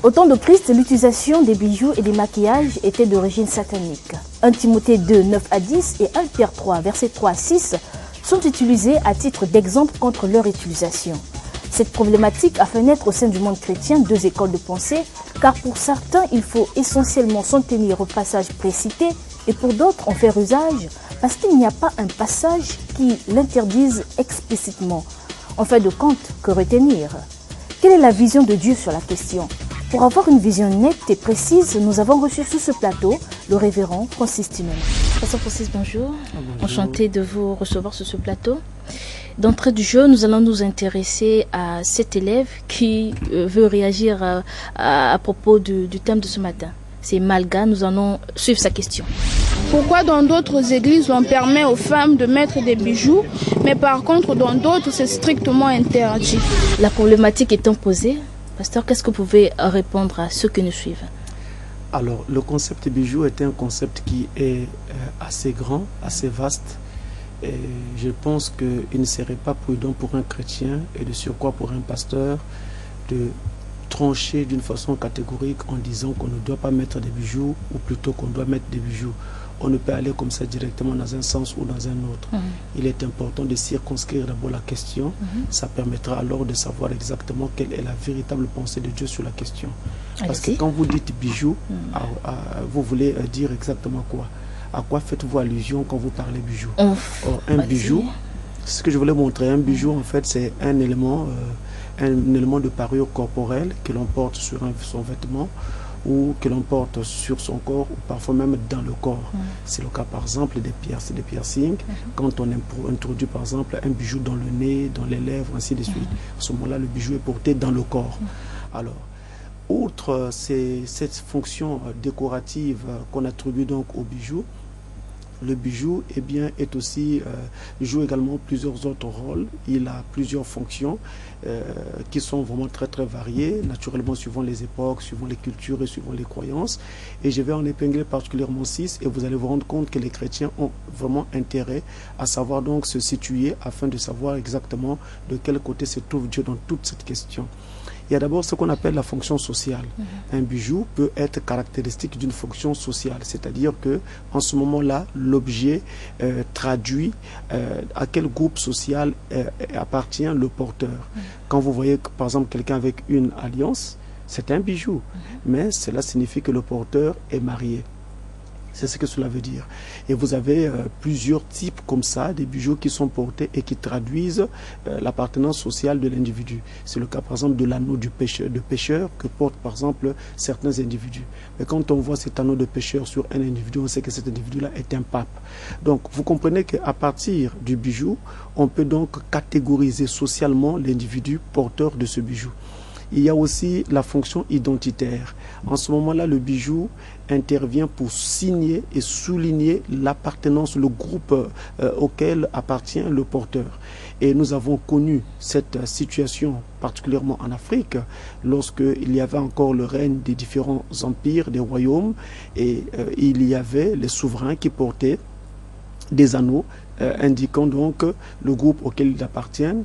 Au temps de Christ, l'utilisation des bijoux et des maquillages était d'origine satanique. 1 Timothée 2, 9 à 10 et 1 Pierre 3, versets 3 à 6 sont utilisés à titre d'exemple contre leur utilisation. Cette problématique a fait naître au sein du monde chrétien deux écoles de pensée, car pour certains, il faut essentiellement s'en tenir au passage précité et pour d'autres, en faire usage parce qu'il n'y a pas un passage qui l'interdise explicitement. En fin de compte, que retenir? Quelle est la vision de Dieu sur la question? Pour avoir une vision nette et précise, nous avons reçu sur ce plateau le révérend Francis Timon. Pasteur Francis, bonjour. Bonjour. Enchanté de vous recevoir sur ce plateau. D'entrée du jeu, nous allons nous intéresser à cet élève qui veut réagir à propos du thème de ce matin. C'est Malga, nous allons suivre sa question. Pourquoi dans d'autres églises on permet aux femmes de mettre des bijoux, mais par contre dans d'autres c'est strictement interdit? La problématique étant posée, pasteur, qu'est-ce que vous pouvez répondre à ceux qui nous suivent? Alors, le concept bijoux est un concept qui est assez grand, assez vaste. Et je pense qu'il ne serait pas prudent pour un chrétien et de surcroît pour un pasteur de trancher d'une façon catégorique en disant qu'on ne doit pas mettre des bijoux ou plutôt qu'on doit mettre des bijoux. On ne peut aller comme ça directement dans un sens ou dans un autre. Il est important de circonscrire d'abord la question. Ça permettra alors de savoir exactement quelle est la véritable pensée de Dieu sur la question. Parce que quand vous dites bijoux, vous voulez dire exactement quoi? À quoi faites-vous allusion quand vous parlez bijoux? Or, un bijou, ce que je voulais montrer, un bijou en fait c'est un élément de parure corporelle que l'on porte sur son vêtement ou que l'on porte sur son corps ou parfois même dans le corps. C'est le cas par exemple des piercings. Quand on introduit par exemple un bijou dans le nez, dans les lèvres, ainsi de suite. À ce moment-là, le bijou est porté dans le corps. Alors, outre cette fonction décorative qu'on attribue donc au bijou, le bijou joue également plusieurs autres rôles. Il a plusieurs fonctions qui sont vraiment très très variées, naturellement suivant les époques, suivant les cultures et suivant les croyances. Et je vais en épingler particulièrement 6 et vous allez vous rendre compte que les chrétiens ont vraiment intérêt à savoir donc se situer afin de savoir exactement de quel côté se trouve Dieu dans toute cette question. Il y a d'abord ce qu'on appelle la fonction sociale. Un bijou peut être caractéristique d'une fonction sociale, c'est-à-dire que en ce moment-là, l'objet traduit à quel groupe social appartient le porteur. Quand vous voyez par exemple quelqu'un avec une alliance, c'est un bijou, mais cela signifie que le porteur est marié. C'est ce que cela veut dire. Et vous avez plusieurs types comme ça, des bijoux qui sont portés et qui traduisent l'appartenance sociale de l'individu. C'est le cas par exemple de l'anneau de pêcheur que portent par exemple certains individus. Mais quand on voit cet anneau de pêcheur sur un individu, on sait que cet individu-là est un pape. Donc vous comprenez qu'à partir du bijou, on peut donc catégoriser socialement l'individu porteur de ce bijou. Il y a aussi la fonction identitaire. En ce moment-là, le bijou intervient pour signer et souligner l'appartenance, le groupe auquel appartient le porteur. Et nous avons connu cette situation particulièrement en Afrique, lorsqu'il y avait encore le règne des différents empires, des royaumes, et il y avait les souverains qui portaient des anneaux indiquant donc le groupe auquel ils appartiennent,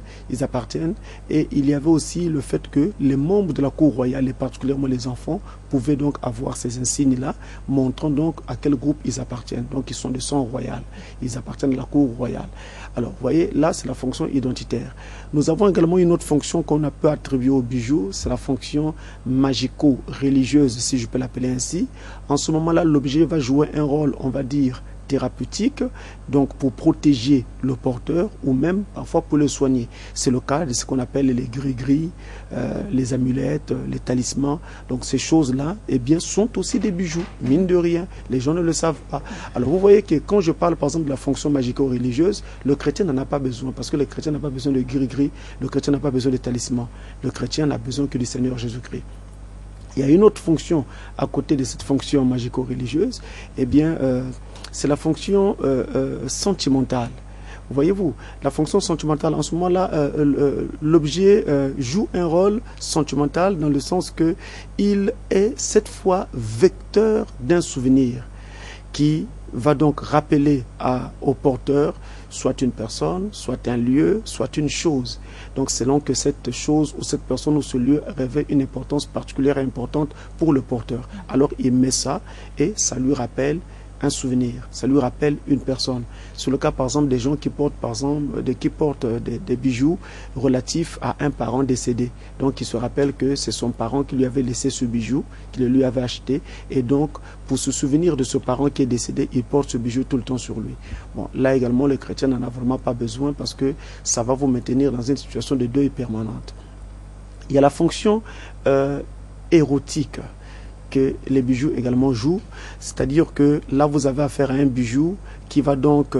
et il y avait aussi le fait que les membres de la cour royale, et particulièrement les enfants, pouvaient donc avoir ces insignes-là, montrant donc à quel groupe ils appartiennent. Donc ils sont de sang royal, ils appartiennent à la cour royale. Alors vous voyez, là c'est la fonction identitaire. Nous avons également une autre fonction qu'on a peu attribuée au bijou, c'est la fonction magico-religieuse, si je peux l'appeler ainsi. En ce moment-là, l'objet va jouer un rôle, on va dire, thérapeutique, donc pour protéger le porteur ou même parfois pour le soigner. C'est le cas de ce qu'on appelle les gris-gris, les amulettes, les talismans. Donc ces choses-là, eh bien, sont aussi des bijoux, mine de rien. Les gens ne le savent pas. Alors vous voyez que quand je parle par exemple de la fonction magico-religieuse, le chrétien n'en a pas besoin, parce que le chrétien n'a pas besoin de gris-gris, le chrétien n'a pas besoin de talismans. Le chrétien n'a besoin que du Seigneur Jésus-Christ. Il y a une autre fonction à côté de cette fonction magico-religieuse, eh bien, c'est la fonction sentimentale. Voyez-vous, la fonction sentimentale, en ce moment-là, l'objet joue un rôle sentimental dans le sens qu'il est cette fois vecteur d'un souvenir qui va donc rappeler au porteur soit une personne, soit un lieu, soit une chose. Donc selon que cette chose ou cette personne ou ce lieu revêt une importance particulière et importante pour le porteur. Alors il met ça et ça lui rappelle un souvenir, ça lui rappelle une personne. C'est le cas par exemple des gens qui portent des bijoux relatifs à un parent décédé. Donc il se rappelle que c'est son parent qui lui avait laissé ce bijou, qui le lui avait acheté, et donc pour se souvenir de ce parent qui est décédé, il porte ce bijou tout le temps sur lui. Bon, là également le chrétien n'en a vraiment pas besoin parce que ça va vous maintenir dans une situation de deuil permanente. Il y a la fonction érotique que les bijoux également jouent, c'est-à-dire que là vous avez affaire à un bijou qui va donc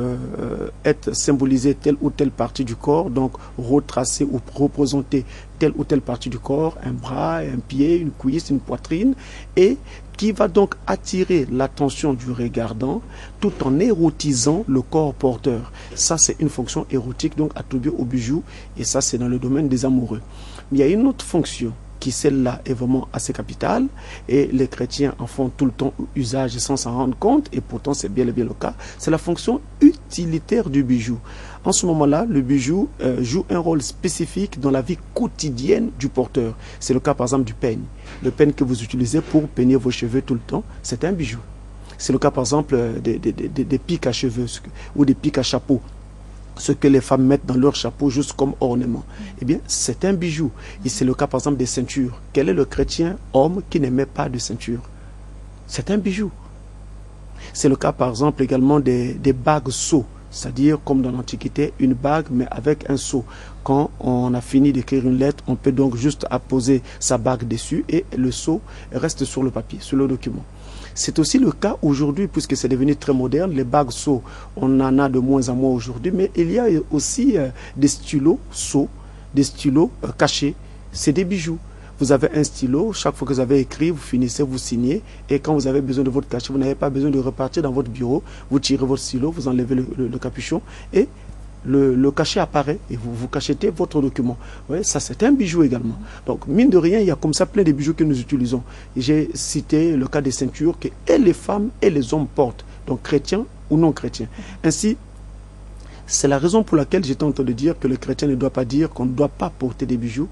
être symbolisé telle ou telle partie du corps, donc retracer ou représenter telle ou telle partie du corps, un bras, un pied, une cuisse, une poitrine, et qui va donc attirer l'attention du regardant tout en érotisant le corps porteur. Ça c'est une fonction érotique donc attribuée au bijou, et ça c'est dans le domaine des amoureux. Mais il y a une autre fonction qui celle-là est vraiment assez capitale et les chrétiens en font tout le temps usage sans s'en rendre compte, et pourtant c'est bien et bien le cas, c'est la fonction utilitaire du bijou. En ce moment-là, le bijou joue un rôle spécifique dans la vie quotidienne du porteur. C'est le cas par exemple du peigne. Le peigne que vous utilisez pour peigner vos cheveux tout le temps, c'est un bijou. C'est le cas par exemple des pics à cheveux ou des pics à chapeau. Ce que les femmes mettent dans leur chapeau juste comme ornement. Eh bien, c'est un bijou. Et c'est le cas, par exemple, des ceintures. Quel est le chrétien homme qui n'aimait pas de ceinture? C'est un bijou. C'est le cas, par exemple, également des bagues sceaux. C'est-à-dire, comme dans l'Antiquité, une bague, mais avec un sceau. Quand on a fini d'écrire une lettre, on peut donc juste apposer sa bague dessus et le sceau reste sur le papier, sur le document. C'est aussi le cas aujourd'hui, puisque c'est devenu très moderne, les bagues sceaux, on en a de moins en moins aujourd'hui, mais il y a aussi des stylos sceaux, des stylos cachés, c'est des bijoux. Vous avez un stylo, chaque fois que vous avez écrit, vous finissez, vous signez, et quand vous avez besoin de votre cachet, vous n'avez pas besoin de repartir dans votre bureau, vous tirez votre stylo, vous enlevez le capuchon, et le cachet apparaît et vous cachetez votre document. Ouais, ça c'est un bijou également. Donc mine de rien, il y a comme ça plein de bijoux que nous utilisons. J'ai cité le cas des ceintures que et les femmes et les hommes portent, donc chrétiens ou non chrétiens. Ainsi, c'est la raison pour laquelle j'étais en train de dire que le chrétien ne doit pas dire qu'on ne doit pas porter des bijoux,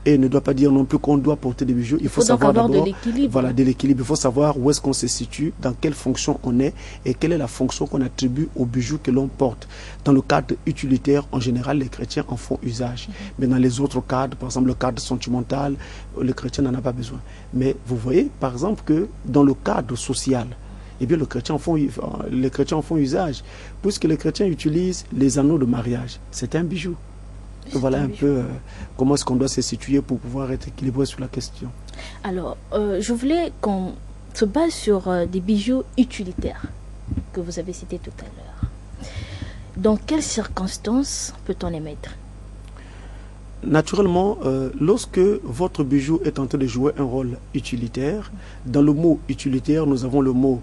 et ne doit pas dire non plus qu'on doit porter des bijoux. Il faut savoir d'abord de l'équilibre. Voilà, de l'équilibre. Il faut savoir où est-ce qu'on se situe, dans quelle fonction on est et quelle est la fonction qu'on attribue aux bijoux que l'on porte. Dans le cadre utilitaire, en général, les chrétiens en font usage. Mais dans les autres cadres, par exemple le cadre sentimental, le chrétien n'en a pas besoin. Mais vous voyez, par exemple, que dans le cadre social, eh bien, les chrétiens en font usage, puisque les chrétiens utilisent les anneaux de mariage. C'est un bijou. Voilà un peu comment est-ce qu'on doit se situer pour pouvoir être équilibré sur la question. Alors, je voulais qu'on se base sur des bijoux utilitaires que vous avez cités tout à l'heure. Dans quelles circonstances peut-on les mettre? Naturellement, lorsque votre bijou est en train de jouer un rôle utilitaire, dans le mot utilitaire, nous avons le mot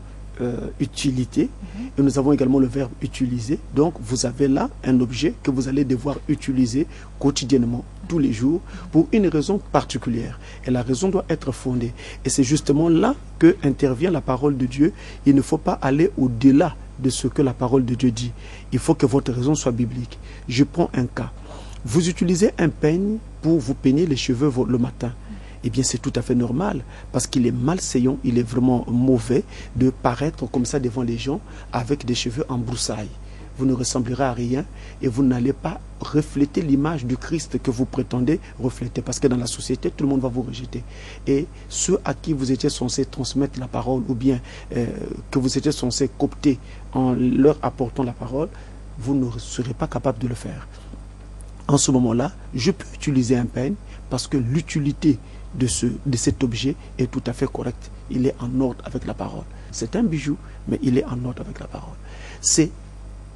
utilité et nous avons également le verbe utiliser. Donc vous avez là un objet que vous allez devoir utiliser quotidiennement, tous les jours, pour une raison particulière. Et la raison doit être fondée. Et c'est justement là que intervient la parole de Dieu. Il ne faut pas aller au-delà de ce que la parole de Dieu dit. Il faut que votre raison soit biblique. Je prends un cas. Vous utilisez un peigne pour vous peigner les cheveux le matin. Eh bien, c'est tout à fait normal, parce qu'il est malséant, il est vraiment mauvais de paraître comme ça devant les gens avec des cheveux en broussailles. Vous ne ressemblerez à rien et vous n'allez pas refléter l'image du Christ que vous prétendez refléter, parce que dans la société, tout le monde va vous rejeter. Et ceux à qui vous étiez censé transmettre la parole, ou bien que vous étiez censé coopter en leur apportant la parole, vous ne serez pas capable de le faire. En ce moment-là, je peux utiliser un peigne parce que l'utilité de cet objet est tout à fait correct. Il est en ordre avec la parole. C'est un bijou, mais il est en ordre avec la parole. C'est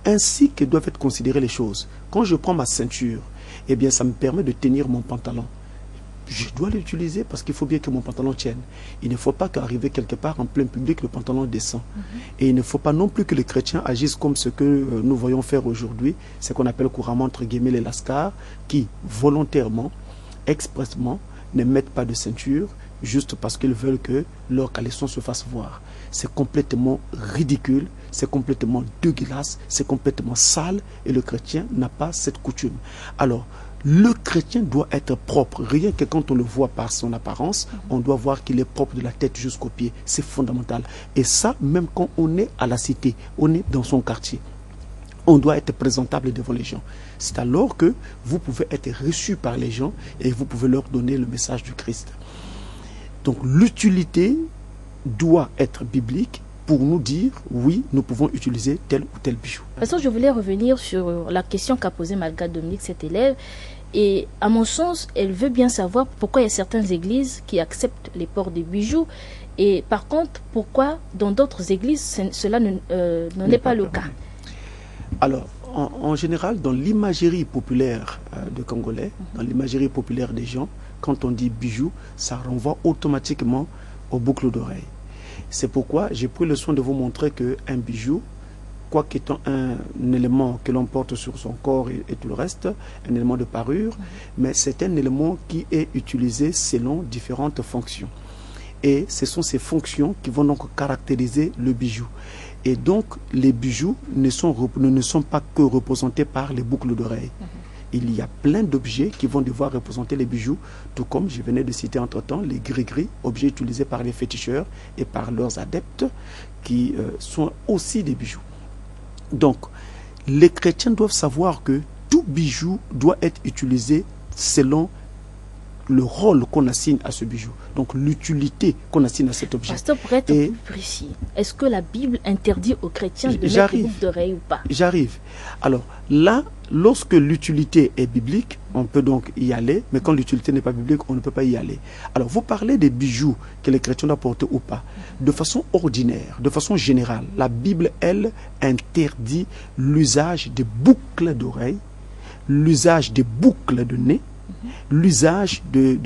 ainsi que doivent être considérées les choses. Quand je prends ma ceinture, eh bien, ça me permet de tenir mon pantalon. Je dois l'utiliser parce qu'il faut bien que mon pantalon tienne. Il ne faut pas qu'arriver quelque part en plein public, le pantalon descend. Et il ne faut pas non plus que les chrétiens agissent comme ce que nous voyons faire aujourd'hui, ce qu'on appelle couramment entre guillemets les lascars, qui volontairement, expressement, ne mettent pas de ceinture juste parce qu'ils veulent que leur caleçon se fasse voir. C'est complètement ridicule, c'est complètement dégueulasse, c'est complètement sale, et le chrétien n'a pas cette coutume. Alors, le chrétien doit être propre. Rien que quand on le voit par son apparence, on doit voir qu'il est propre de la tête jusqu'aux pieds. C'est fondamental. Et ça, même quand on est à la cité, on est dans son quartier, on doit être présentable devant les gens. C'est alors que vous pouvez être reçu par les gens et vous pouvez leur donner le message du Christ. Donc l'utilité doit être biblique pour nous dire, oui, nous pouvons utiliser tel ou tel bijou. Parce que je voulais revenir sur la question qu'a posée Malga Dominique, cette élève. Et à mon sens, elle veut bien savoir pourquoi il y a certaines églises qui acceptent les ports des bijoux. Et par contre, pourquoi dans d'autres églises, cela n'en est pas le cas. Alors, en général, dans l'imagerie populaire de Congolais, dans l'imagerie populaire des gens, quand on dit bijoux, ça renvoie automatiquement aux boucles d'oreilles. C'est pourquoi j'ai pris le soin de vous montrer qu'un bijou, quoique étant un élément que l'on porte sur son corps et tout le reste, un élément de parure, mais c'est un élément qui est utilisé selon différentes fonctions. Et ce sont ces fonctions qui vont donc caractériser le bijou. Et donc, les bijoux ne sont pas que représentés par les boucles d'oreilles. Il y a plein d'objets qui vont devoir représenter les bijoux, tout comme je venais de citer entre-temps les gris-gris, objets utilisés par les féticheurs et par leurs adeptes, qui sont aussi des bijoux. Donc, les chrétiens doivent savoir que tout bijou doit être utilisé selon le rôle qu'on assigne à ce bijou. Donc l'utilité qu'on assigne à cet objet. Pasteur, pour être plus précis, est-ce que la Bible interdit aux chrétiens de mettre une boucle d'oreille ou pas? J'arrive. Alors là, lorsque l'utilité est biblique, on peut donc y aller, mais quand l'utilité n'est pas biblique, on ne peut pas y aller. Alors vous parlez des bijoux que les chrétiens doivent porter ou pas. De façon ordinaire, de façon générale, la Bible, elle, interdit l'usage des boucles d'oreilles, l'usage des boucles de nez, l'usage de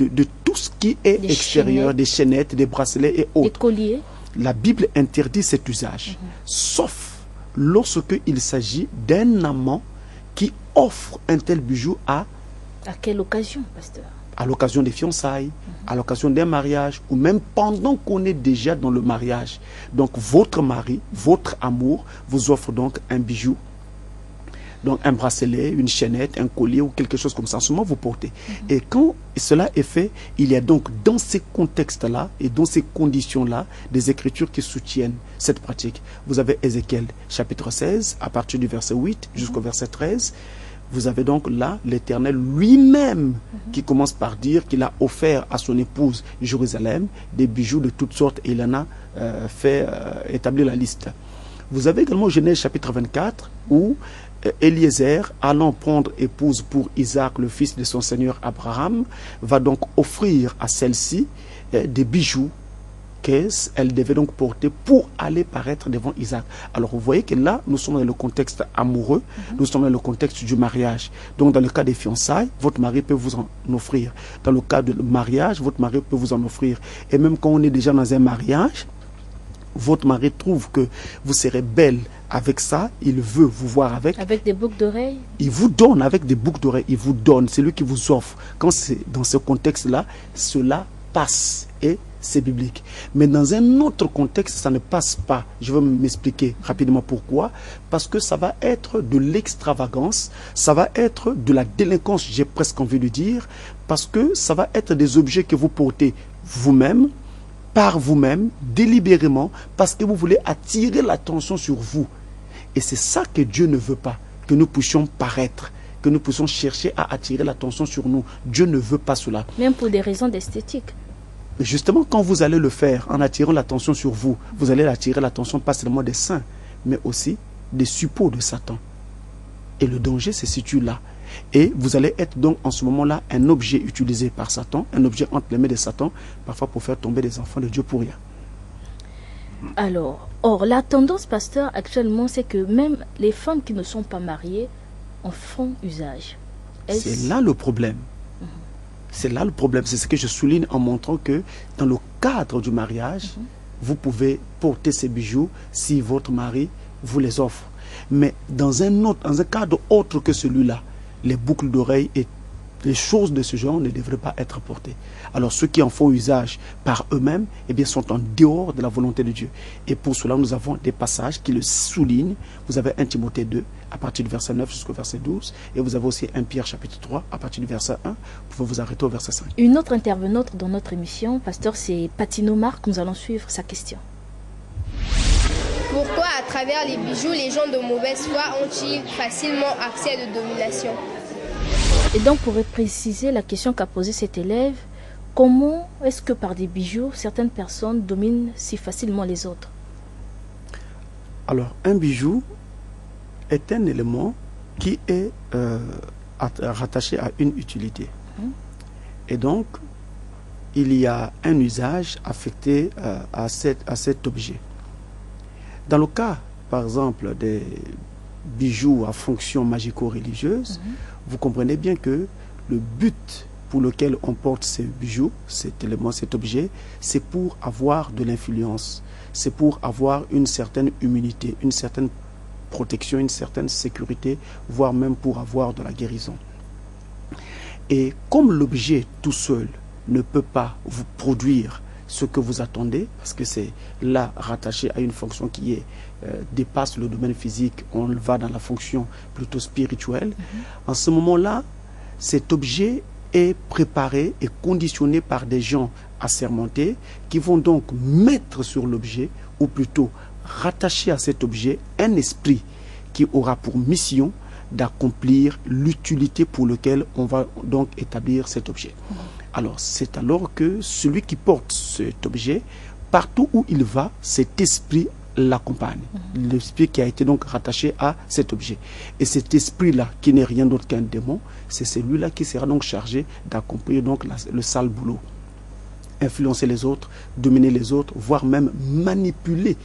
tout ce qui est extérieur, des chaînettes, des bracelets et autres. Des colliers. La Bible interdit cet usage, sauf lorsqu'il s'agit d'un amant qui offre un tel bijou à quelle occasion, pasteur? À l'occasion des fiançailles, à l'occasion d'un mariage, ou même pendant qu'on est déjà dans le mariage. Donc votre mari, votre amour vous offre donc un bijou, donc un bracelet, une chaînette, un collier ou quelque chose comme ça. En ce moment, vous portez. Et quand cela est fait, il y a donc dans ces contextes-là et dans ces conditions-là des écritures qui soutiennent cette pratique. Vous avez Ézéchiel chapitre 16, à partir du verset 8 jusqu'au verset 13. Vous avez donc là l'Éternel lui-même qui commence par dire qu'il a offert à son épouse Jérusalem des bijoux de toutes sortes et il en a établi la liste. Vous avez également Genèse chapitre 24 où Eliezer, allant prendre épouse pour Isaac, le fils de son seigneur Abraham, va donc offrir à celle-ci des bijoux qu'elle devait donc porter pour aller paraître devant Isaac. Alors vous voyez que là, nous sommes dans le contexte amoureux, nous sommes dans le contexte du mariage. Donc dans le cas des fiançailles, votre mari peut vous en offrir. Dans le cas du mariage, votre mari peut vous en offrir. Et même quand on est déjà dans un mariage, votre mari trouve que vous serez belle avec ça, il veut vous voir avec. Avec des boucles d'oreilles? Il vous donne avec des boucles d'oreilles, il vous donne, c'est lui qui vous offre. Quand c'est dans ce contexte-là, cela passe et c'est biblique. Mais dans un autre contexte, ça ne passe pas. Je vais m'expliquer rapidement pourquoi. Parce que ça va être de l'extravagance, ça va être de la délinquance, j'ai presque envie de dire, parce que ça va être des objets que vous portez vous-même, par vous-même, délibérément, parce que vous voulez attirer l'attention sur vous. Et c'est ça que Dieu ne veut pas, que nous puissions paraître, que nous puissions chercher à attirer l'attention sur nous. Dieu ne veut pas cela. Même pour des raisons d'esthétique. Justement, quand vous allez le faire en attirant l'attention sur vous, vous allez attirer l'attention pas seulement des saints, mais aussi des suppôts de Satan. Et le danger se situe là. Et vous allez être donc en ce moment-là un objet utilisé par Satan, un objet entre les mains de Satan, parfois pour faire tomber des enfants de Dieu pour rien. Alors, la tendance, pasteur, actuellement, c'est que même les femmes qui ne sont pas mariées en font usage. C'est là le problème. C'est là le problème. C'est ce que je souligne en montrant que dans le cadre du mariage, vous pouvez porter ces bijoux si votre mari vous les offre. Mais dans un cadre autre que celui-là, les boucles d'oreilles et les choses de ce genre ne devraient pas être portées. Alors ceux qui en font usage par eux-mêmes, eh bien, sont en dehors de la volonté de Dieu. Et pour cela, nous avons des passages qui le soulignent. Vous avez 1 Timothée 2, à partir du verset 9 jusqu'au verset 12. Et vous avez aussi 1 Pierre chapitre 3, à partir du verset 1. Vous pouvez vous arrêter au verset 5. Une autre intervenante dans notre émission, pasteur, c'est Patino Marc. Nous allons suivre sa question. Pourquoi, à travers les bijoux, les gens de mauvaise foi ont-ils facilement accès à de domination? Et donc, pour préciser la question qu'a posée cet élève, comment est-ce que par des bijoux, certaines personnes dominent si facilement les autres? Alors, un bijou est un élément qui est rattaché à une utilité. Et donc, il y a un usage affecté à cet objet. Dans le cas, par exemple, des bijoux à fonction magico-religieuse, vous comprenez bien que le but pour lequel on porte ces bijoux, cet élément, cet objet, c'est pour avoir de l'influence, c'est pour avoir une certaine immunité, une certaine protection, une certaine sécurité, voire même pour avoir de la guérison. Et comme l'objet tout seul ne peut pas vous produire ce que vous attendez, parce que c'est là rattaché à une fonction qui est, dépasse le domaine physique, on va dans la fonction plutôt spirituelle. En ce moment-là, cet objet est préparé et conditionné par des gens assermentés qui vont donc mettre sur l'objet, ou plutôt rattacher à cet objet, un esprit qui aura pour mission d'accomplir l'utilité pour laquelle on va donc établir cet objet. Alors, c'est alors que celui qui porte cet objet, partout où il va, cet esprit l'accompagne. L'esprit qui a été donc rattaché à cet objet. Et cet esprit-là, qui n'est rien d'autre qu'un démon, c'est celui-là qui sera donc chargé d'accomplir donc le sale boulot. Influencer les autres, dominer les autres, voire même manipuler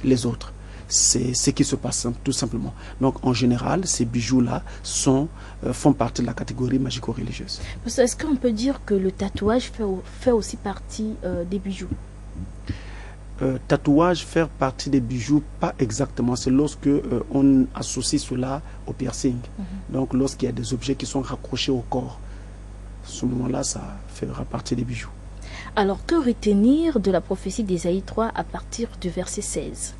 les autres. C'est ce qui se passe tout simplement. Donc en général, ces bijoux-là font partie de la catégorie magico-religieuse. Est-ce qu'on peut dire que le tatouage fait aussi partie des bijoux? Tatouage, faire partie des bijoux, pas exactement. C'est lorsque on associe cela au piercing. Donc lorsqu'il y a des objets qui sont raccrochés au corps, à ce moment-là, ça fera partie des bijoux. Alors que retenir de la prophétie d'Ésaïe 3 à partir du verset 16?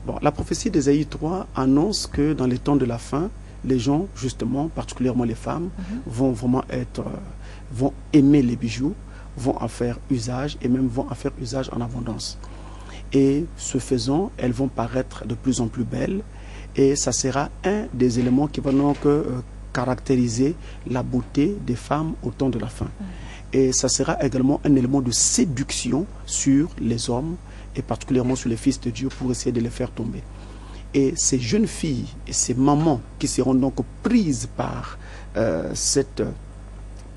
Bon, la prophétie d'Ésaïe 3 annonce que dans les temps de la fin, les gens, justement, particulièrement les femmes, vont vraiment vont aimer les bijoux, vont en faire usage et même vont en faire usage en abondance. Et ce faisant, elles vont paraître de plus en plus belles et ça sera un des éléments qui va donc caractériser la beauté des femmes au temps de la fin. Et ça sera également un élément de séduction sur les hommes et particulièrement sur les fils de Dieu pour essayer de les faire tomber. Et ces jeunes filles et ces mamans qui seront donc prises par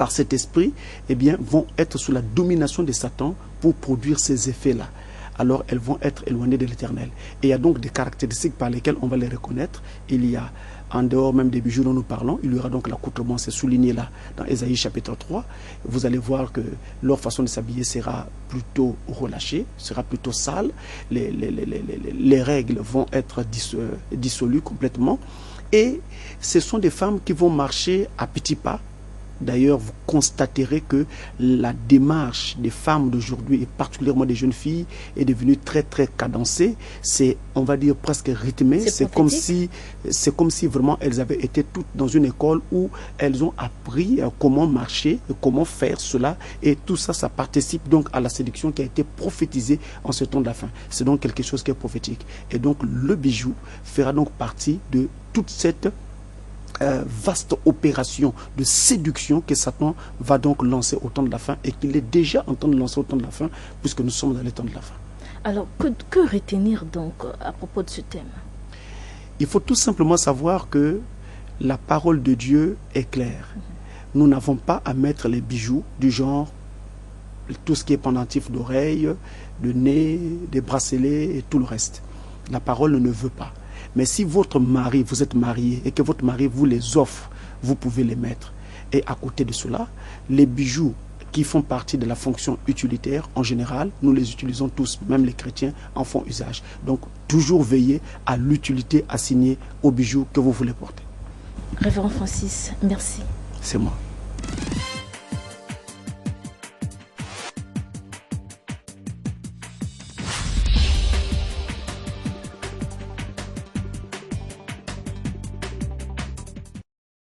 cet esprit, eh bien, vont être sous la domination de Satan pour produire ces effets-là. Alors, elles vont être éloignées de l'Éternel. Et il y a donc des caractéristiques par lesquelles on va les reconnaître. Il y a, en dehors même des bijoux dont nous parlons, il y aura donc l'accoutrement, c'est souligné là, dans Ésaïe chapitre 3. Vous allez voir que leur façon de s'habiller sera plutôt relâchée, sera plutôt sale. Les règles vont être dissolues complètement. Et ce sont des femmes qui vont marcher à petits pas. D'ailleurs, vous constaterez que la démarche des femmes d'aujourd'hui, et particulièrement des jeunes filles, est devenue très très cadencée. C'est, on va dire, presque rythmé. C'est comme si vraiment elles avaient été toutes dans une école où elles ont appris comment marcher, comment faire cela. Et tout ça, ça participe donc à la séduction qui a été prophétisée en ce temps de la fin. C'est donc quelque chose qui est prophétique. Et donc, le bijou fera donc partie de toute cette vaste opération de séduction que Satan va donc lancer au temps de la fin et qu'il est déjà en train de lancer au temps de la fin puisque nous sommes dans les temps de la fin. Alors, que retenir donc à propos de ce thème? Il faut tout simplement savoir que la parole de Dieu est claire. Nous n'avons pas à mettre les bijoux du genre tout ce qui est pendentif d'oreilles, de nez, des bracelets et tout le reste. La parole ne veut pas. Mais si votre mari, vous êtes marié et que votre mari vous les offre, vous pouvez les mettre. Et à côté de cela, les bijoux qui font partie de la fonction utilitaire, en général, nous les utilisons tous, même les chrétiens en font usage. Donc, toujours veiller à l'utilité assignée aux bijoux que vous voulez porter. Révérend Francis, merci. C'est moi.